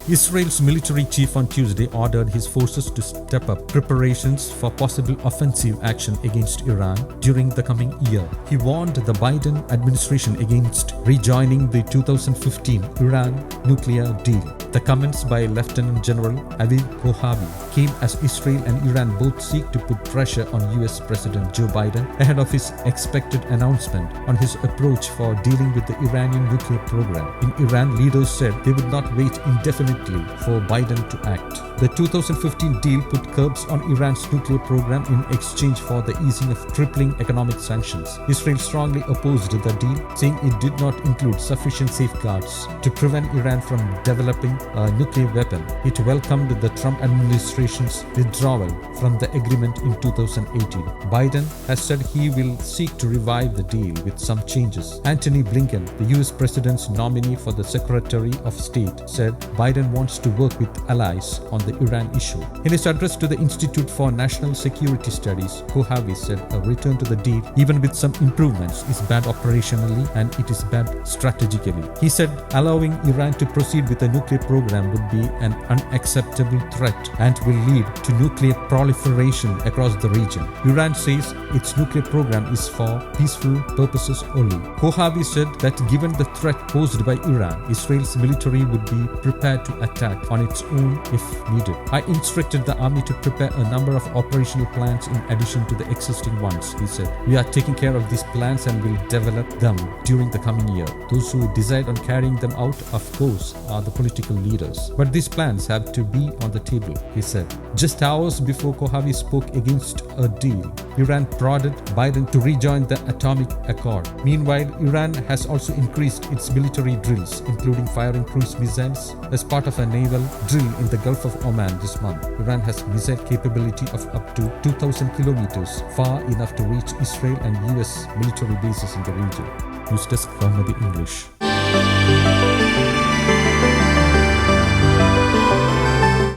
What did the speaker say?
Israel's military chief on Tuesday ordered his forces to step up preparations for possible offensive action against Iran during the coming year. He warned the Biden administration against rejoining the 2015 Iran nuclear deal. The comments by Lieutenant General Aviv Kohavi came as Israel and Iran both seek to put pressure on US President Joe Biden ahead of his expected announcement on his approach for dealing with the Iranian nuclear program. In Iran, leaders said they would not wait indefinitely for Biden to act. The 2015 deal put curbs on Iran's nuclear program in exchange for the easing of crippling economic sanctions. Israel strongly opposed the deal, saying it did not include sufficient safeguards to prevent Iran from developing a nuclear weapon. It welcomed the Trump administration's withdrawal from the agreement in 2018. Biden has said he will seek to revive the deal with some changes. Antony Blinken, the US president's nominee for the Secretary of State, said Biden wants to work with allies on the Iran issue. In his address to the Institute for National Security Studies, Kohavi said a return to the deal, even with some improvements, is bad operationally and it is bad strategically. He said allowing Iran to proceed with a nuclear program would be an unacceptable threat and will lead to nuclear proliferation across the region. Iran says its nuclear program is for peaceful purposes only. Kohavi said that given the threat posed by Iran, Israel's military would be prepared to attack on its own if needed. I instructed the army to prepare a number of operational plans in addition to the existing ones, he said. We are taking care of these plans and will develop them during the coming year. Those who decide on carrying them out, of course, are the political leaders. But these plans have to be on the table, he said. Just hours before Kohavi spoke against a deal, Iran prodded Biden to rejoin the atomic accord. Meanwhile, Iran has also increased its military drills, including firing cruise missiles as part of a naval drill in the Gulf of Oman this month. Iran has missile capability of up to 2,000 kilometers, far enough to reach Israel and US military bases in the region. News Desk, Kohavi English.